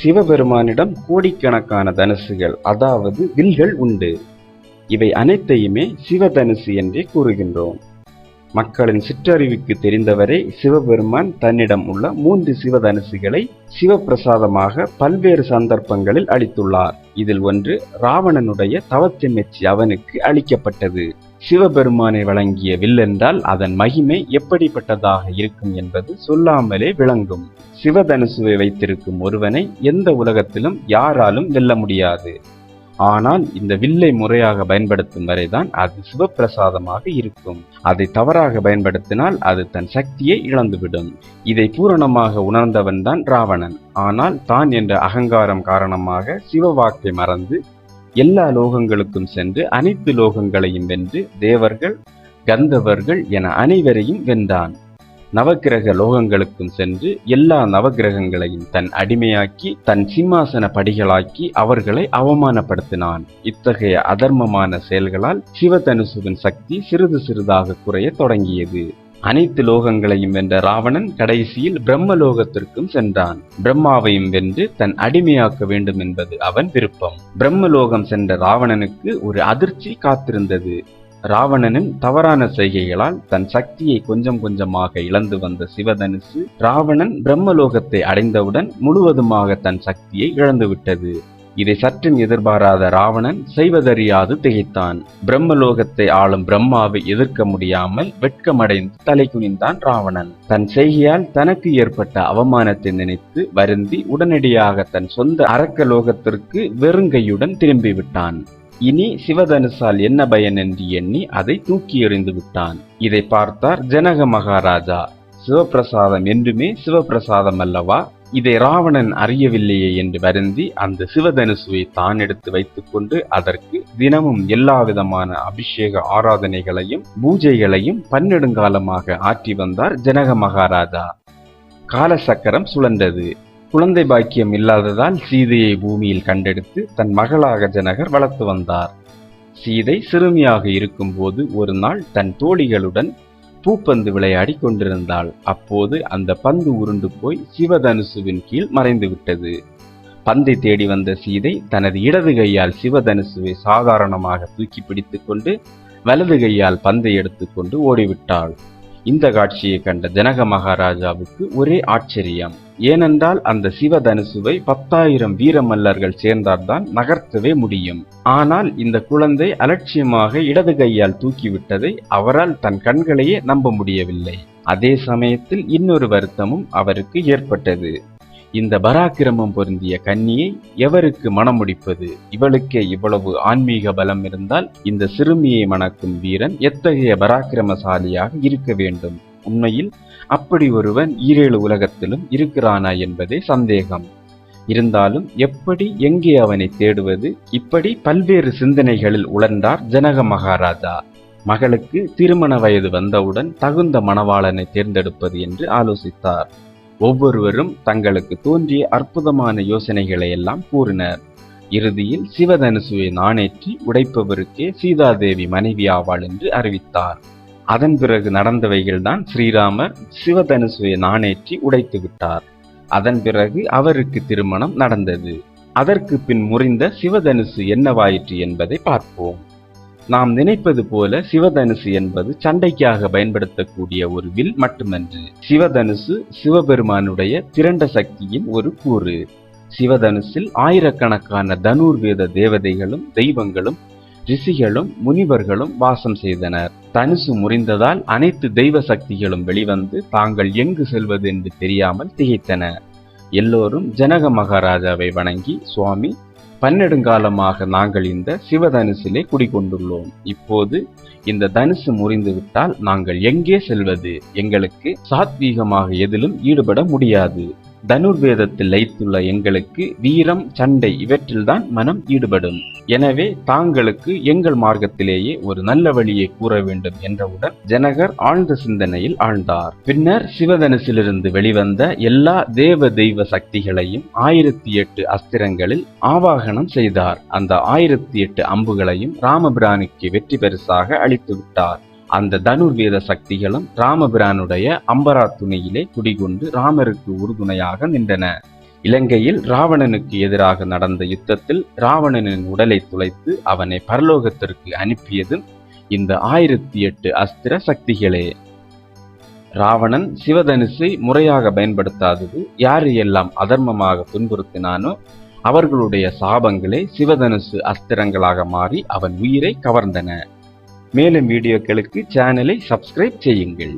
சிவபெருமானிடம் கோடிக்கணக்கான தனுசுகள் அதாவது வில்கள் உண்டு. இவை அனைத்தையுமே சிவதனுசு என்றே கூறுகின்றோம். மக்களின் சிற்றறிவுக்கு தெரிந்தவரை சிவபெருமான் தன்னிடம் உள்ள 3 சிவதனுசுகளை சிவப்பிரசாதமாக பல்வேறு சந்தர்ப்பங்களில் அளித்துள்ளார். இதில் ஒன்று ராவணனுடைய தவத்தை மெச்சி அவனுக்கு அளிக்கப்பட்டது. சிவபெருமானை வழங்கிய வில் என்றால் அதன் மகிமை எப்படிப்பட்டதாக இருக்கும் என்பது சொல்லாமலே விளங்கும். சிவதனுசுவை வைத்திருக்கும் ஒருவனை எந்த உலகத்திலும் யாராலும் வெல்ல முடியாது. ஆனால் இந்த வில்லை முறையாக பயன்படுத்தும் வரைதான் அது சிவப்பிரசாதமாக இருக்கும். அதை தவறாக பயன்படுத்தினால் அது தன் சக்தியை இழந்துவிடும். இதை பூரணமாக உணர்ந்தவன் தான் ராவணன். ஆனால் தான் என்ற அகங்காரம் காரணமாக சிவவாக்கை மறந்து எல்லா லோகங்களுக்கும் சென்று அனைத்து லோகங்களையும் வென்று தேவர்கள், கந்தவர்கள் என அனைவரையும் வென்றான். நவக்கிரக லோகங்களுக்கும் சென்று எல்லா நவக்கிரகங்களையும் தன் அடிமையாக்கி தன் சிம்மாசன படிகளாக்கி அவர்களை அவமானப்படுத்தினான். இத்தகைய அதர்மமான செயல்களால் சிவதனுசுவின் சக்தி சிறிது சிறிதாக குறைய தொடங்கியது. அனைத்து லோகங்களையும் வென்ற ராவணன் கடைசியில் பிரம்மலோகத்திற்கும் சென்றான். பிரம்மாவையும் வென்று தன் அடிமையாக்க வேண்டும் என்பது அவன் விருப்பம். பிரம்மலோகம் சென்ற ராவணனுக்கு ஒரு அதிர்ச்சி காத்திருந்தது. ராவணனின் தவறான செய்கைகளால் தன் சக்தியை கொஞ்சம் கொஞ்சமாக இழந்து வந்த சிவதனுசு ராவணன் பிரம்மலோகத்தை அடைந்தவுடன் முழுவதுமாக தன் சக்தியை இழந்துவிட்டது. இதை சற்றும் எதிர்பாராத ராவணன் செய்வதறியாது திகைத்தான். பிரம்மலோகத்தை ஆளும் பிரம்மாவை எதிர்க்க முடியாமல் வெட்கமடைந்து தலை குனிந்தான் ராவணன். தன் செய்கையால் தனக்கு ஏற்பட்ட அவமானத்தை நினைத்து வருந்தி உடனடியாக தன் சொந்த அரக்கலோகத்திற்கு வெறுங்கையுடன் திரும்பிவிட்டான். இனி சிவதனுசால் என்ன பயன் என்று எண்ணி அதை தூக்கி எறிந்து விட்டான். இதை பார்த்தார் ஜனக மகாராஜா. சிவப்பிரசாதம் என்றுமே சிவப்பிரசாதம் அல்லவா? இதை ராவணன் அறியவில்லையே என்று வருந்தி அந்த சிவதனுசுவை தான் எடுத்து வைத்துக் கொண்டு அதற்கு தினமும் எல்லா விதமான அபிஷேக ஆராதனைகளையும் பூஜைகளையும் பன்னெடுங்காலமாக ஆற்றி வந்தார் ஜனக மகாராஜா. காலசக்கரம் சுழன்றது. குழந்தை பாக்கியம் இல்லாததால் சீதையை பூமியில் கண்டெடுத்து தன் மகளாக ஜனகர் வளர்த்து வந்தார். சீதை சிறுமியாக இருக்கும் போது ஒரு நாள் தன் தோழிகளுடன் பூப்பந்து விளையாடி கொண்டிருந்தாள். அப்போது அந்த பந்து உருண்டு போய் சிவதனுசுவின் கீழ் மறைந்து விட்டது. பந்தை தேடி வந்த சீதை தனது இடது கையால் சிவதனுசுவை சாதாரணமாக தூக்கி பிடித்துக் கொண்டு வலது கையால் பந்தை எடுத்துக்கொண்டு ஓடிவிட்டாள். இந்த காட்சியை கண்ட ஜனக மகாராஜாவுக்கு ஒரே ஆச்சரியம். ஏனென்றால் அந்த சிவதனுசுவை 10,000 வீரமல்லர்கள் சேர்ந்தால்தான் நகர்த்தவே முடியும். ஆனால் இந்த குழந்தை அலட்சியமாக இடது கையால் தூக்கிவிட்டதை அவரால் தன் கண்களையே நம்ப முடியவில்லை. அதே சமயத்தில் இன்னொரு வருத்தமும் அவருக்கு ஏற்பட்டது. இந்த பராக்கிரமம் பொருந்திய கன்னியை எவருக்கு மணமுடிப்பது? இவளுக்கே இவ்வளவு ஆன்மீக பலம் இருந்தால் இந்த சிறுமியை மணக்கும் வீரன் எத்தகைய பராக்கிரமசாலியாக இருக்க வேண்டும்? உண்மையில் அப்படி ஒருவன் 7 உலகத்திலும் இருக்கிறானா என்பதே சந்தேகம். இருந்தாலும் எப்படி, எங்கே அவனை தேடுவது? இப்படி பல்வேறு சிந்தனைகளில் உழன்றார் ஜனக மகாராஜா. மகளுக்கு திருமண வயது வந்தவுடன் தகுந்த மணவாளனை தேர்ந்தெடுப்பது என்று ஆலோசித்தார். ஒவ்வொருவரும் தங்களுக்கு தோன்றிய அற்புதமான யோசனைகளை எல்லாம் கூறினர். இறுதியில் சிவதனுசுவை நாணேற்றி உடைப்பவருக்கே சீதாதேவி மனைவி ஆவாள் என்று அறிவித்தார். அதன் பிறகு நடந்தவைகள்தான் ஸ்ரீராமர் சிவதனுசுவை நாணேற்றி உடைத்து விட்டார். அதன் பிறகு அவருக்கு திருமணம் நடந்தது. அதற்கு பின் முறிந்த சிவதனுசு என்னவாயிற்று என்பதை பார்ப்போம். நாம் நினைப்பது போல சிவதனுசு என்பது சண்டைக்காக பயன்படுத்தக்கூடிய ஒரு வில் மட்டுமன்று. சிவதனுசு சிவபெருமானுடைய திரண்ட சக்தியின் ஒரு கூறு. சிவதனுசில் ஆயிரக்கணக்கான தனுர்வேத தேவதைகளும் தெய்வங்களும் ரிஷிகளும் முனிவர்களும் வாசம் செய்தனர். தனுசு முறிந்ததால் அனைத்து தெய்வ சக்திகளும் வெளிவந்து தாங்கள் எங்கு செல்வது என்று தெரியாமல் திகைத்தன. எல்லோரும் ஜனக மகாராஜாவை வணங்கி, சுவாமி, பன்னெடுங்காலமாக நாங்கள் இந்த சிவதனுசிலே குடிகொண்டுள்ளோம். இப்போது இந்த தனுசு முறிந்துவிட்டால் நாங்கள் எங்கே செல்வது? எங்களுக்கு சாத்வீகமாக எதிலும் ஈடுபட முடியாது. தனுர்வேதத்தில் லைத்துள்ள எங்களுக்கு வீரம், சண்டை இவற்றில்தான் மனம் ஈடுபடும். எனவே தாங்களுக்கு எங்கள் மார்க்கத்திலேயே ஒரு நல்ல வழியை கூற வேண்டும் என்றவுடன் ஜனகர் ஆழ்ந்த சிந்தனையில் ஆழ்ந்தார். பின்னர் சிவதனுசிலிருந்து வெளிவந்த எல்லா தேவ தெய்வ சக்திகளையும் 1008 அஸ்திரங்களில் ஆவாகனம் செய்தார். அந்த 1008 அம்புகளையும் ராமபிரானுக்கு வெற்றி பரிசாக அளித்து விட்டார். அந்த தனுர்வேத சக்திகளும் ராமபிரானுடைய அம்பரா துணையிலே குடிகொண்டு ராமருக்கு உறுதுணையாக நின்றன. இலங்கையில் ராவணனுக்கு எதிராக நடந்த யுத்தத்தில் ராவணனின் உடலை துளைத்து அவனை பரலோகத்திற்கு அனுப்பியதும் இந்த 1008 அஸ்திர சக்திகளே. ராவணன் சிவதனுசை முறையாக பயன்படுத்தாதது யாரையெல்லாம் அதர்மமாக துன்புறுத்தினானோ அவர்களுடைய சாபங்களே சிவதனுசு அஸ்திரங்களாக மாறி அவன் உயிரை கவர்ந்தன. மேலும் வீடியோக்களுக்கு சேனலை சப்ஸ்கிரைப் செய்யுங்கள்.